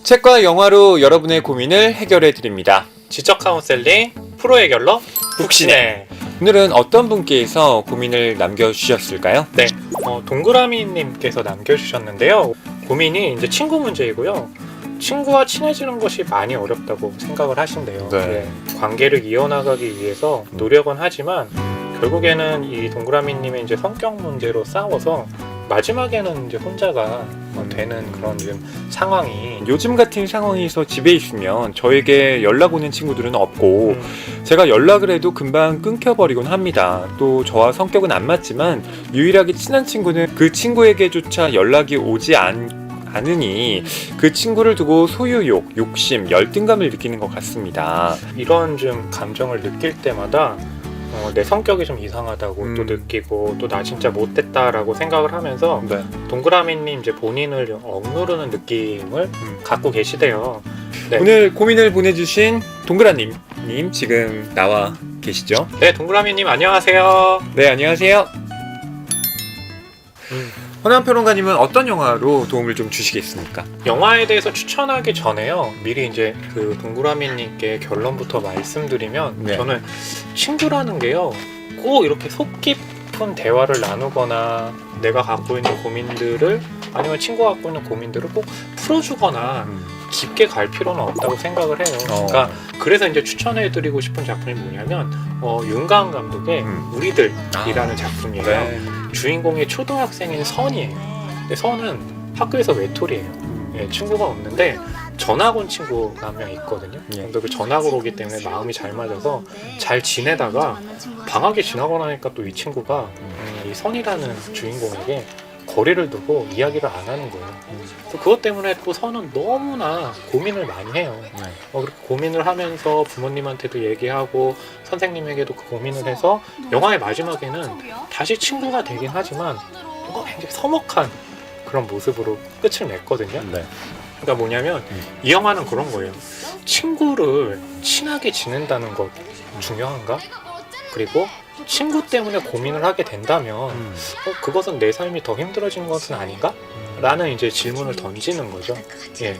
책과 영화로 여러분의 고민을 해결해 드립니다. 지적 카운셀링 프로 해결러 북신혜. 오늘은 어떤 분께서 고민을 남겨주셨을까요? 네, 동그라미님께서 남겨주셨는데요. 고민이 이제 친구 문제이고요. 친구와 친해지는 것이 많이 어렵다고 생각을 하신대요. 네. 관계를 이어나가기 위해서 노력은 하지만 결국에는 이 동그라미님의 이제 성격 문제로 싸워서 마지막에는 이제 혼자가 되는 그런 지금 상황이. 요즘 같은 상황에서 집에 있으면 저에게 연락 오는 친구들은 없고 제가 연락을 해도 금방 끊겨버리곤 합니다. 또 저와 성격은 안 맞지만 유일하게 친한 친구는 그 친구에게조차 연락이 오지 않으니 그 친구를 두고 소유욕, 욕심, 열등감을 느끼는 것 같습니다. 이런 좀 감정을 느낄 때마다 내 성격이 좀 이상하다고 또 느끼고 또 나 진짜 못됐다라고 생각을 하면서 네. 동그라미님 이제 본인을 좀 억누르는 느낌을 갖고 계시대요. 네. 오늘 고민을 보내주신 동그라님 지금 나와 계시죠? 네, 동그라미님 안녕하세요. 네, 안녕하세요. 허남 평론가님은 어떤 영화로 도움을 좀 주시겠습니까? 영화에 대해서 추천하기 전에요. 미리 이제 그 동그라미님께 결론부터 말씀드리면 네. 저는 친구라는 게요. 꼭 이렇게 속 깊은 대화를 나누거나 내가 갖고 있는 고민들을 아니면 친구가 갖고 있는 고민들을 꼭 풀어주거나 깊게 갈 필요는 없다고 생각을 해요. 그러니까 그래서 이제 추천해드리고 싶은 작품이 뭐냐면 윤가은 감독의 우리들이라는 작품이에요. 네. 주인공이 초등학생인 선이에요. 근데 선은 학교에서 외톨이에요. 예, 친구가 없는데 전학 온 친구가 한 명 있거든요. 예. 근데 그 전학을 오기 때문에 마음이 잘 맞아서 잘 지내다가 방학이 지나고 나니까 또 이 친구가 이 선이라는 주인공에게 거리를 두고 이야기를 안 하는 거예요. 그래서 그것 때문에 또 선은 너무나 고민을 많이 해요. 그렇게 고민을 하면서 부모님한테도 얘기하고 선생님에게도 그 고민을 해서 영화의 마지막에는 다시 친구가 되긴 하지만 뭔가 굉장히 서먹한 그런 모습으로 끝을 냈거든요. 네. 그러니까 뭐냐면 이 영화는 그런 거예요. 친구를 친하게 지낸다는 것 중요한가? 그리고 친구 때문에 고민을 하게 된다면 그것은 내 삶이 더 힘들어진 것은 아닌가? 라는 이제 질문을 던지는 거죠. 예.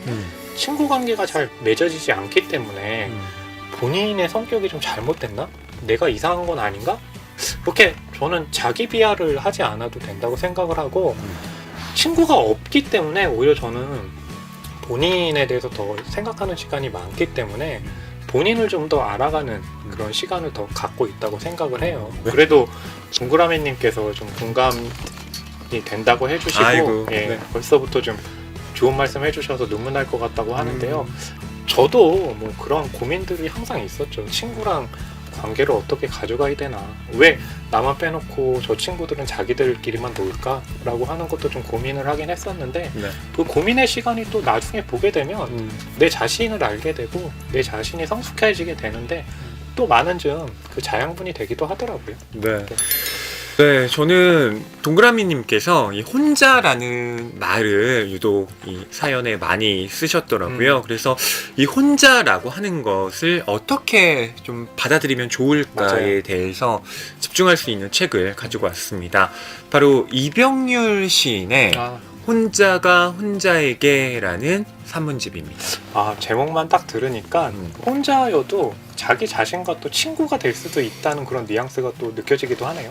친구 관계가 잘 맺어지지 않기 때문에 본인의 성격이 좀 잘못됐나? 내가 이상한 건 아닌가? 그렇게 저는 자기 비하를 하지 않아도 된다고 생각을 하고 친구가 없기 때문에 오히려 저는 본인에 대해서 더 생각하는 시간이 많기 때문에 본인을 좀 더 알아가는 그런 시간을 더 갖고 있다고 생각을 해요. 그래도 동그라미님께서 좀 공감이 된다고 해주시고 아이고, 예, 네. 벌써부터 좀 좋은 말씀 해주셔서 눈물 날 것 같다고 하는데요. 저도 뭐 그런 고민들이 항상 있었죠. 친구랑 관계를 어떻게 가져가야 되나, 왜 나만 빼놓고 저 친구들은 자기들끼리만 놀까? 라고 하는 것도 좀 고민을 하긴 했었는데 네. 그 고민의 시간이 또 나중에 보게 되면 내 자신을 알게 되고 내 자신이 성숙해지게 되는데 또 많은 좀 그 자양분이 되기도 하더라고요. 네. 네, 저는 동그라미님께서 이 혼자라는 말을 유독 이 사연에 많이 쓰셨더라고요. 그래서 이 혼자라고 하는 것을 어떻게 좀 받아들이면 좋을까에 맞아요. 대해서 집중할 수 있는 책을 가지고 왔습니다. 바로 이병률 시인의 혼자가 혼자에게라는 산문집입니다. 제목만 딱 들으니까 혼자여도 자기 자신과 또 친구가 될 수도 있다는 그런 뉘앙스가 또 느껴지기도 하네요.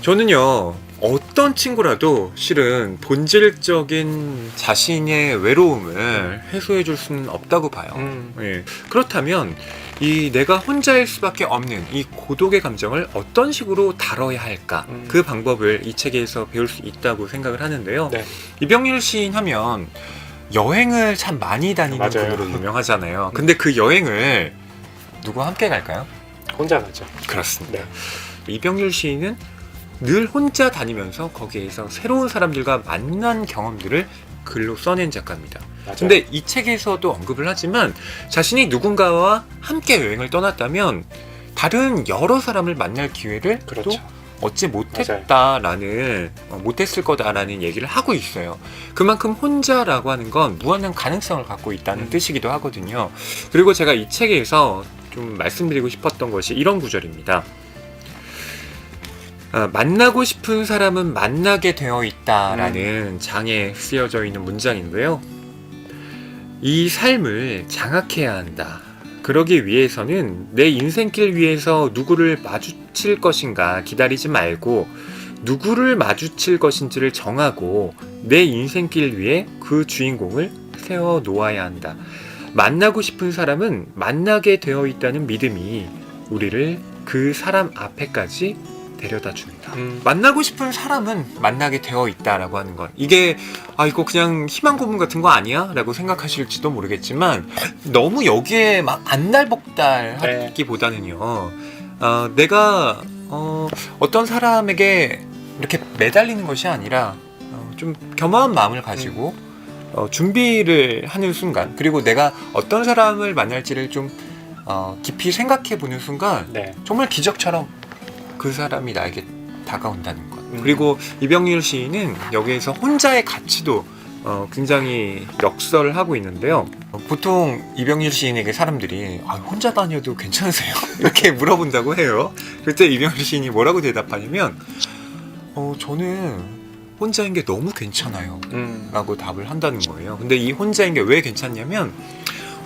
저는요, 어떤 친구라도 실은 본질적인 자신의 외로움을 해소해 줄 수는 없다고 봐요. 예. 그렇다면 이 내가 혼자일 수밖에 없는 이 고독의 감정을 어떤 식으로 다뤄야 할까, 그 방법을 이 책에서 배울 수 있다고 생각을 하는데요. 네. 이병률 시인 하면 여행을 참 많이 다니는 맞아요. 분으로 유명하잖아요. 근데 그 여행을 누구와 함께 갈까요? 혼자 가죠. 그렇습니다. 네. 이병률 시인은 늘 혼자 다니면서 거기에서 새로운 사람들과 만난 경험들을 글로 써낸 작가입니다. 맞아요. 근데 이 책에서도 언급을 하지만 자신이 누군가와 함께 여행을 떠났다면 다른 여러 사람을 만날 기회를 그렇죠. 또 얻지 못했을 거다라는 얘기를 하고 있어요. 그만큼 혼자라고 하는 건 무한한 가능성을 갖고 있다는 뜻이기도 하거든요. 그리고 제가 이 책에서 좀 말씀드리고 싶었던 것이 이런 구절입니다. 만나고 싶은 사람은 만나게 되어 있다라는 장에 쓰여져 있는 문장인데요. 이 삶을 장악해야 한다. 그러기 위해서는 내 인생길 위에서 누구를 마주칠 것인가 기다리지 말고 누구를 마주칠 것인지를 정하고 내 인생길 위에 그 주인공을 세워 놓아야 한다. 만나고 싶은 사람은 만나게 되어 있다는 믿음이 우리를 그 사람 앞에까지 데려다 준다. 만나고 싶은 사람은 만나게 되어 있다라고 하는 것. 이게 이거 그냥 희망 고문 같은 거 아니야? 라고 생각하실지도 모르겠지만 너무 여기에 막 안달복달하기보다는요. 내가 어떤 사람에게 이렇게 매달리는 것이 아니라 좀 겸허한 마음을 가지고 준비를 하는 순간, 그리고 내가 어떤 사람을 만날지를 좀 깊이 생각해 보는 순간 네. 정말 기적처럼 그 사람이 나에게 다가온다는 것. 그리고 이병률 시인은 여기에서 혼자의 가치도 굉장히 역설을 하고 있는데요. 보통 이병률 시인에게 사람들이 혼자 다녀도 괜찮으세요? 이렇게 물어본다고 해요. 그때 이병률 시인이 뭐라고 대답하냐면 저는 혼자인 게 너무 괜찮아요 라고 답을 한다는 거예요. 근데 이 혼자인 게 왜 괜찮냐면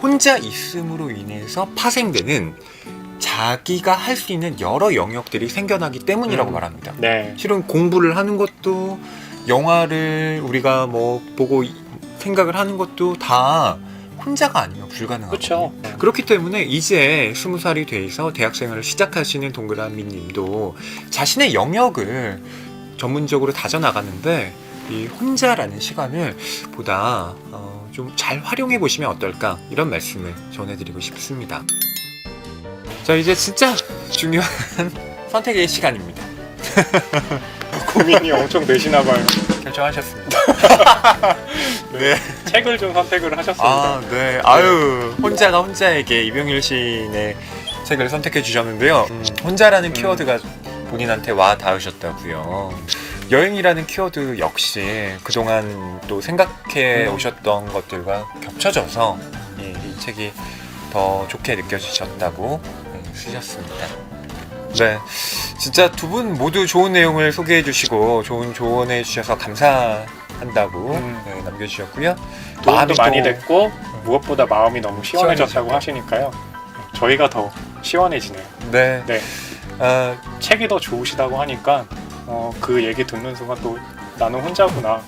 혼자 있음으로 인해서 파생되는 자기가 할 수 있는 여러 영역들이 생겨나기 때문이라고 말합니다. 네. 실은 공부를 하는 것도, 영화를 우리가 뭐 보고 생각을 하는 것도 다 혼자가 아니면 불가능하고. 그렇죠. 그렇기 때문에 이제 20살이 돼서 대학생활을 시작하시는 동그라미 님도 자신의 영역을 전문적으로 다져나가는데 이 혼자라는 시간을 보다 좀 잘 활용해 보시면 어떨까, 이런 말씀을 전해드리고 싶습니다. 자, 이제 진짜 중요한 선택의 시간입니다. 고민이 엄청 되시나 봐요. 결정하셨습니다. 네. 책을 좀 선택을 하셨습니다. 네. 아유, 혼자가 혼자에게 이병률 시인의 책을 선택해 주셨는데요. 혼자라는 키워드가 본인한테 와 닿으셨다고요. 여행이라는 키워드 역시 그동안 또 생각해 오셨던 것들과 겹쳐져서 이 책이 더 좋게 느껴지셨다고 쓰셨습니다. 네, 진짜 두 분 모두 좋은 내용을 소개해 주시고 좋은 조언해 주셔서 감사한다고 남겨주셨고요. 도움도 많이 됐고 무엇보다 마음이 너무 시원해졌다고 하시니까요. 저희가 더 시원해지네요. 네. 네. 책이 더 좋으시다고 하니까 그 얘기 듣는 순간 또 나는 혼자구나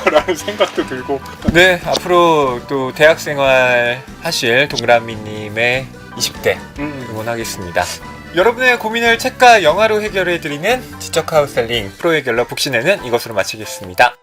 라는 생각도 들고. 네, 앞으로 또 대학생활 하실 동그라미님의 20대 응원하겠습니다. 여러분의 고민을 책과 영화로 해결해드리는 지적 카운셀링 프로의 결러 북신회는 이것으로 마치겠습니다.